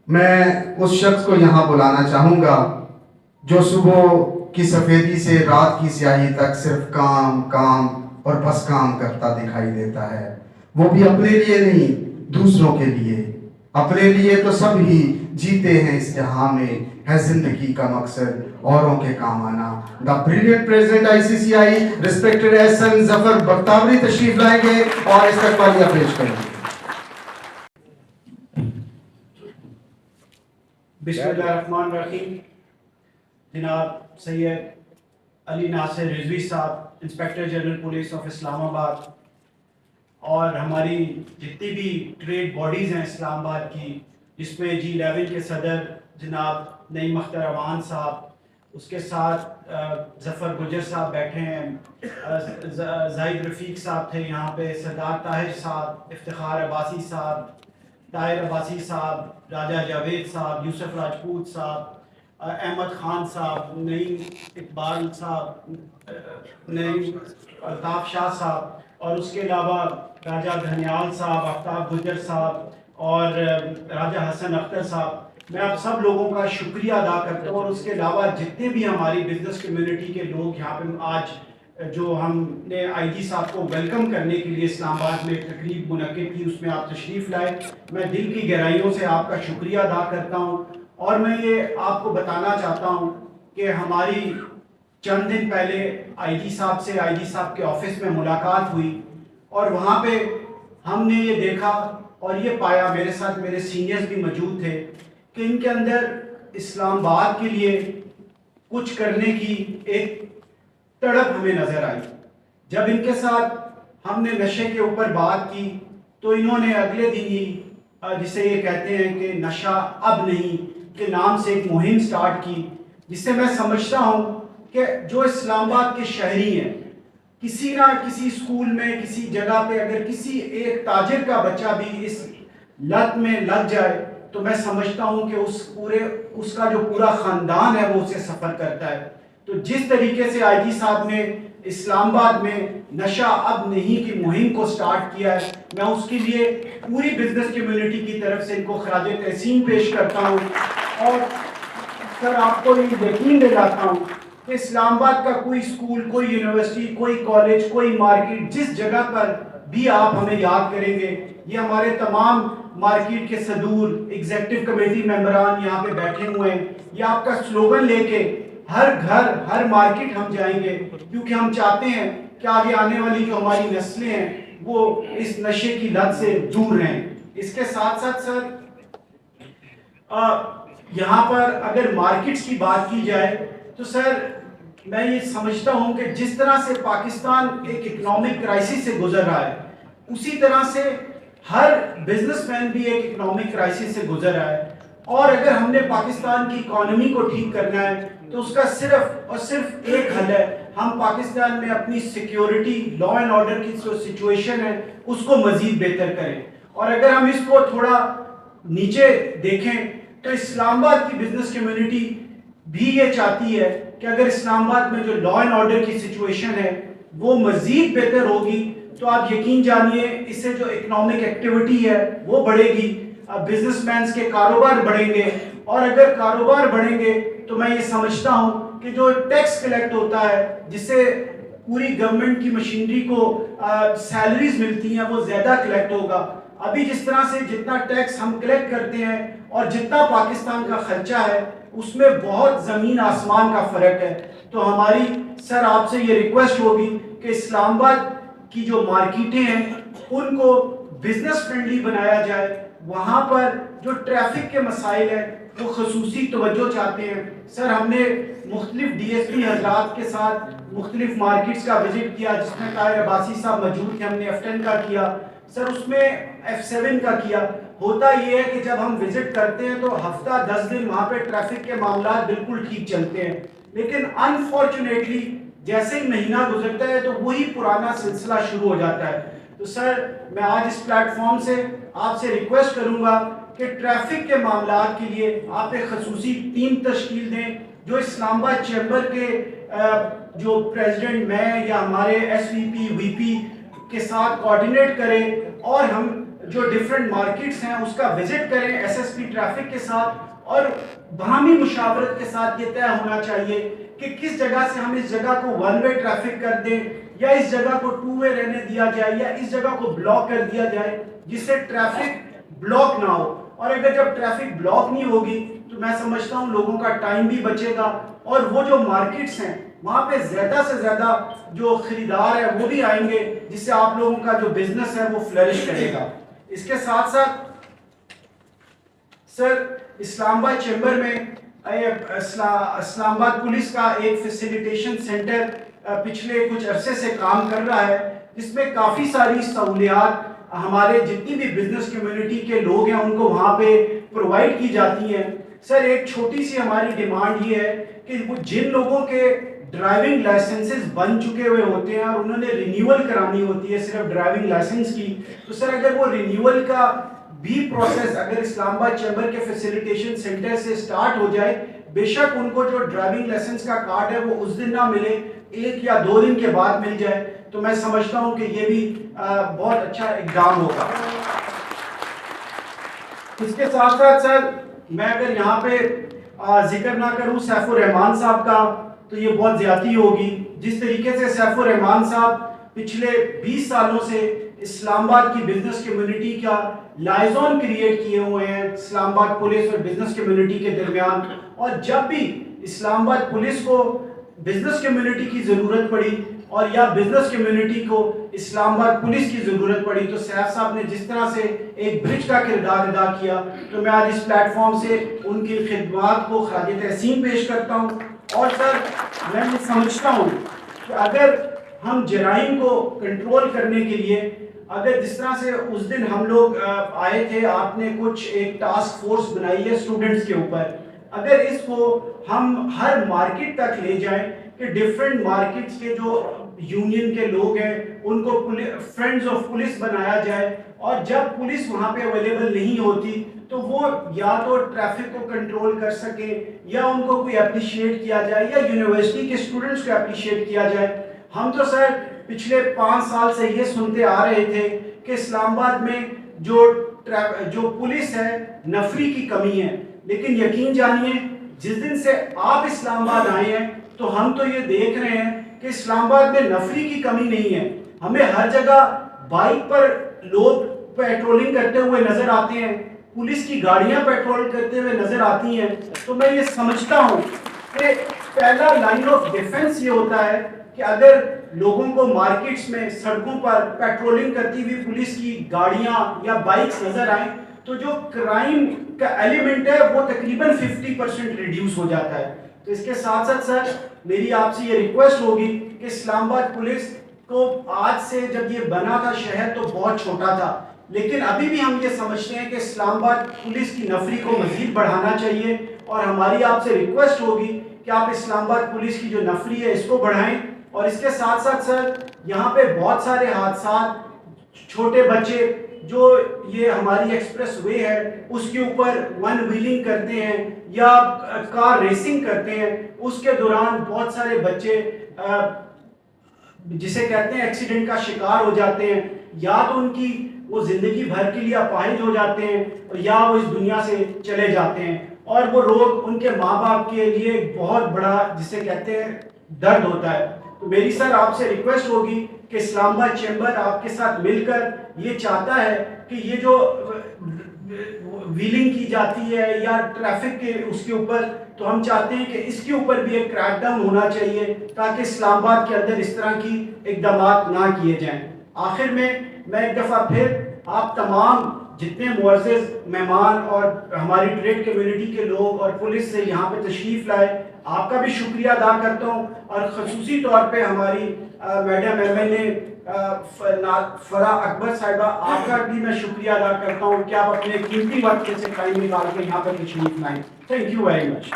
میں اس شخص کو یہاں بلانا چاہوں گا جو صبح کی سفیدی سے رات کی سیاہی تک صرف کام کام اور بس کام کرتا دکھائی دیتا ہے، وہ بھی اپنے لیے نہیں دوسروں کے لیے۔ اپنے لیے تو سب ہی جیتے ہیں اس جہاں میں، ہے زندگی کا مقصد اوروں کے کام آنا۔ دا بریلینٹ پریزیڈنٹ ICCI ریسپیکٹڈ احسن ظفر بختیوری تشریف لائیں گے اور استقبالیہ پیش کریں گے۔ بسم اللہ الرحمن الرحیم۔ جناب سید علی ناصر رضوی صاحب، انسپیکٹر جنرل پولیس آف اسلام آباد، اور ہماری جتنی بھی ٹریڈ باڈیز ہیں اسلام آباد کی، جس میں G11 کے صدر جناب نعیم اختر اعوان صاحب، اس کے ساتھ ظفر گجر صاحب بیٹھے ہیں، زاہد رفیق صاحب تھے یہاں پہ، سردار طاہر صاحب، افتخار عباسی صاحب، طاہر عباسی صاحب، راجہ جاوید صاحب، یوسف راجپوت صاحب، احمد خان صاحب، نعیم اقبال صاحب، نعیم الطاف شاہ صاحب، اور اس کے علاوہ راجہ دھنیال صاحب، آفتاب گجر صاحب اور راجہ حسن اختر صاحب۔ میں آپ سب لوگوں کا شکریہ ادا کرتا ہوں، اور اس کے علاوہ جتنے بھی ہماری بزنس کمیونٹی کے لوگ یہاں پہ آج جو ہم نے IG صاحب کو ویلکم کرنے کے لیے اسلام آباد میں تقریب منعقد کی، اس میں آپ تشریف لائے، میں دل کی گہرائیوں سے آپ کا شکریہ ادا کرتا ہوں۔ اور میں یہ آپ کو بتانا چاہتا ہوں کہ ہماری چند دن پہلے IG صاحب سے IG صاحب کے آفس میں ملاقات ہوئی، اور وہاں پہ ہم نے یہ دیکھا اور یہ پایا، میرے ساتھ میرے سینئرز بھی موجود تھے، کہ ان کے اندر اسلام آباد کے لیے کچھ کرنے کی ایک تڑپ ہمیں نظر آئی۔ جب ان کے ساتھ ہم نے نشے کے اوپر بات کی تو انہوں نے اگلے دن ہی جسے یہ کہتے ہیں کہ نشہ اب نہیں کے نام سے ایک مہم سٹارٹ کی، جس سے میں سمجھتا ہوں کہ جو اسلام آباد کے شہری ہیں، کسی نہ کسی اسکول میں کسی جگہ پہ اگر کسی ایک تاجر کا بچہ بھی اس لت میں لگ جائے تو میں سمجھتا ہوں کہ اس کا جو پورا خاندان ہے وہ اسے سفر کرتا ہے۔ تو جس طریقے سے IG صاحب نے اسلام آباد میں نشہ اب نہیں کی مہم کو سٹارٹ کیا ہے، میں اس کے لیے پوری بزنس کمیونٹی کی طرف سے ان کو خراج تحسین پیش کرتا ہوں، اور سر آپ کو یہ یقین دلاتا ہوں کہ اسلام آباد کا کوئی اسکول، کوئی یونیورسٹی، کوئی کالج، کوئی مارکیٹ، جس جگہ پر بھی آپ ہمیں یاد کریں گے، یہ ہمارے تمام مارکیٹ کے صدور، ایگزیکٹو کمیٹی ممبران یہاں پہ بیٹھے ہوئے ہیں، یہ آپ کا سلوگن لے کے ہر گھر ہر مارکیٹ ہم جائیں گے، کیونکہ ہم چاہتے ہیں کہ آگے آنے والی جو ہماری نسلیں ہیں وہ اس نشے کی لت سے دور رہیں۔ اس کے ساتھ ساتھ سر یہاں پر اگر مارکیٹس کی بات کی جائے تو سر میں یہ سمجھتا ہوں کہ جس طرح سے پاکستان ایک اکنامک کرائسس سے گزر رہا ہے، اسی طرح سے ہر بزنس مین بھی ایک اکنامک کرائسس سے گزر رہا ہے، اور اگر ہم نے پاکستان کی اکانومی کو ٹھیک کرنا ہے تو اس کا صرف اور صرف ایک حل ہے، ہم پاکستان میں اپنی سیکیورٹی، لا اینڈ آرڈر کی جو سچویشن ہے اس کو مزید بہتر کریں۔ اور اگر ہم اس کو تھوڑا نیچے دیکھیں تو اسلام آباد کی بزنس کمیونٹی بھی یہ چاہتی ہے کہ اگر اسلام آباد میں جو لا اینڈ آرڈر کی سچویشن ہے وہ مزید بہتر ہوگی تو آپ یقین جانیے اس سے جو اکنامک ایکٹیویٹی ہے وہ بڑھے گی، بزنس مینز کے کاروبار بڑھیں گے، اور اگر کاروبار بڑھیں گے تو میں یہ سمجھتا ہوں کہ جو ٹیکس کلیکٹ ہوتا ہے جس سے پوری گورنمنٹ کی مشینری کو سیلریز ملتی ہیں وہ زیادہ کلیکٹ ہوگا۔ ابھی جس طرح سے جتنا ٹیکس ہم کلیکٹ کرتے ہیں اور جتنا پاکستان کا خرچہ ہے اس میں بہت زمین آسمان کا فرق ہے، تو ہماری سر آپ سے یہ ریکویسٹ ہوگی کہ اسلام آباد کی جو مارکیٹیں ہیں ان کو بزنس فرینڈلی بنایا جائے، وہاں پر جو ٹریفک کے مسائل ہیں وہ خصوصی توجہ چاہتے ہیں۔ سر ہم نے مختلف DSP حضرات کے ساتھ مختلف مارکیٹس کا وزٹ کیا، جس میں طاہر عباسی صاحب موجود تھے، ہم نے F10 کا کیا، سر اس میں F7 کا کیا۔ ہوتا یہ ہے کہ جب ہم وزٹ کرتے ہیں تو ہفتہ 10 دن وہاں پہ ٹریفک کے معاملات بالکل ٹھیک چلتے ہیں، لیکن انفارچونیٹلی جیسے ہی مہینہ گزرتا ہے تو وہی پرانا سلسلہ شروع ہو جاتا ہے۔ تو سر میں آج اس پلیٹ فارم سے آپ سے ریکویسٹ کروں گا کہ ٹریفک کے معاملات کے لیے آپ ایک خصوصی ٹیم تشکیل دیں، جو اسلام آباد چیمبر کے جو پریزیڈنٹ میں یا ہمارے SVP VP کے ساتھ کوارڈینیٹ کریں، اور ہم جو ڈفرینٹ مارکیٹس ہیں اس کا وزٹ کریں ایس ایس پی ٹریفک کے ساتھ, اور باہمی مشاورت کے ساتھ یہ طے ہونا چاہیے کہ کس جگہ سے ہم اس جگہ کو ون وے ٹریفک کر دیں, یا اس جگہ کو ٹو وے رہنے دیا جائے, یا اس جگہ کو بلاک کر دیا جائے جس سے ٹریفک بلاک نہ ہو. اور اگر جب ٹریفک بلاک نہیں ہوگی تو میں سمجھتا ہوں لوگوں کا ٹائم بھی بچے گا, اور وہ جو مارکیٹس ہیں وہاں پہ زیادہ سے زیادہ جو خریدار ہیں وہ بھی آئیں گے, جس سے آپ لوگوں کا جو بزنس ہے وہ فلرش کرے گا. اس کے ساتھ ساتھ سر اسلام آباد چیمبر میں اسلام آباد پولیس کا ایک فیسیلیٹیشن سینٹر پچھلے کچھ عرصے سے کام کر رہا ہے, جس میں کافی ساری سہولیات ہمارے جتنی بھی بزنس کمیونٹی کے لوگ ہیں ان کو وہاں پہ پرووائڈ کی جاتی ہیں. سر ایک چھوٹی سی ہماری ڈیمانڈ یہ ہے کہ وہ جن لوگوں کے ڈرائیونگ لائسنسز بن چکے ہوئے ہوتے ہیں اور انہوں نے رینیول کرانی ہوتی ہے صرف ڈرائیونگ لائسنس کی, تو سر اگر وہ رینیول کا بھی پروسیس اگر اسلام آباد چیمبر کے فیسیلیٹیشن سینٹر سے سٹارٹ ہو جائے, بے شک ان کو جو ڈرائیونگ لائسنس کا کارڈ ہے وہ اس دن نہ ملے, 1 یا 2 دن کے بعد مل جائے, تو میں سمجھتا ہوں کہ یہ بھی بہت اچھا اقدام ہوگا. اس کے ساتھ ساتھ سر میں اگر یہاں پہ ذکر نہ کروں سیف الرحمان صاحب کا تو یہ بہت زیادتی ہوگی. جس طریقے سے سیف الرحمان صاحب پچھلے 20 سالوں سے اسلام آباد کی بزنس کمیونٹی کا لائزون کریٹ کیے ہوئے ہیں اسلام آباد پولیس اور بزنس کمیونٹی کے درمیان, اور جب بھی اسلام آباد پولیس کو بزنس کمیونٹی کی ضرورت پڑی اور یا بزنس کمیونٹی کو اسلام آباد پولیس کی ضرورت پڑی, تو سیف صاحب نے جس طرح سے ایک برج کا کردار ادا کیا, تو میں آج اس پلیٹ فارم سے ان کی خدمات کو خراج تحسین پیش کرتا ہوں. اور سر میں یہ سمجھتا ہوں کہ اگر ہم جرائم کو کنٹرول کرنے کے لیے, اگر جس طرح سے اس دن ہم لوگ آئے تھے, آپ نے کچھ ایک ٹاسک فورس بنائی ہے اسٹوڈنٹس کے اوپر, اگر اس کو ہم ہر مارکیٹ تک لے جائیں کہ ڈفرینٹ مارکیٹس کے جو یونین کے لوگ ہیں ان کو فرینڈز آف پولیس بنایا جائے, اور جب پولیس وہاں پہ اویلیبل نہیں ہوتی تو وہ یا تو ٹریفک کو کنٹرول کر سکے, یا ان کو کوئی اپریشیٹ کیا جائے, یا یونیورسٹی کے اسٹوڈنٹس کو اپریشیٹ کیا جائے. ہم تو سر پچھلے 5 سال سے یہ سنتے آ رہے تھے کہ اسلام آباد میں جو پولیس ہے نفری کی کمی ہے, لیکن یقین جانیے جس دن سے آپ اسلام آباد آئے ہیں تو ہم تو یہ دیکھ رہے ہیں کہ اسلام آباد میں نفری کی کمی نہیں ہے. ہمیں ہر جگہ بائک پر لوگ پیٹرولنگ کرتے ہوئے نظر آتے ہیں, پولیس کی گاڑیاں پیٹرول کرتے ہوئے نظر آتی ہیں. تو میں یہ سمجھتا ہوں کہ پہلا لائن آف ڈیفنس یہ ہوتا ہے کہ اگر لوگوں کو مارکیٹس میں سڑکوں پر پیٹرولنگ کرتی ہوئی پولیس کی گاڑیاں یا بائکس نظر آئیں تو جو کرائم کا ایلیمنٹ ہے وہ تقریباً 50% ریڈیوس ہو جاتا ہے. تو اس کے ساتھ ساتھ سر میری آپ سے یہ ریکویسٹ ہوگی کہ اسلام آباد پولیس کو آج سے جب یہ بنا تھا شہر تو بہت چھوٹا تھا, لیکن ابھی بھی ہم یہ سمجھتے ہیں کہ اسلام آباد پولیس کی نفری کو مزید بڑھانا چاہیے, اور ہماری آپ سے ریکویسٹ ہوگی کہ آپ اسلام آباد پولیس کی جو نفری ہے اس کو بڑھائیں. اور اس کے ساتھ ساتھ سر یہاں پہ بہت سارے حادثات, چھوٹے بچے جو یہ ہماری ایکسپریس وے ہے اس کے اوپر ون ویلنگ کرتے ہیں یا کار ریسنگ کرتے ہیں, اس کے دوران بہت سارے بچے جسے کہتے ہیں ایکسیڈنٹ کا شکار ہو جاتے ہیں, یا تو ان کی وہ زندگی بھر کے لیے اپاہج ہو جاتے ہیں یا وہ اس دنیا سے چلے جاتے ہیں, اور وہ لوگ ان کے ماں باپ کے لیے بہت بڑا جسے کہتے ہیں درد ہوتا ہے. تو میری سر آپ سے ریکویسٹ ہوگی کہ اسلام آباد چیمبر آپ کے ساتھ مل کر یہ چاہتا ہے کہ یہ جو ویلنگ کی جاتی ہے یا ٹریفک کے اس کے اوپر, تو ہم چاہتے ہیں کہ اس کے اوپر بھی ایک کریک ڈاؤن ہونا چاہیے تاکہ اسلام آباد کے اندر اس طرح کی اقدامات نہ کیے جائیں. آخر میں ایک دفعہ پھر آپ تمام جتنے معزز مہمان اور ہماری ٹریڈ کمیونٹی کے لوگ اور پولیس سے یہاں پہ تشریف لائے, آپ کا بھی شکریہ ادا کرتا ہوں, اور خصوصی طور پہ ہماری میڈم ایم ایل اے فرح اکبر صاحبہ, آپ کا بھی میں شکریہ ادا کرتا ہوں کہ آپ اپنے قیمتی وقت سے ٹائم نکال کے یہاں پر تشریف لائیں. Thank you very much.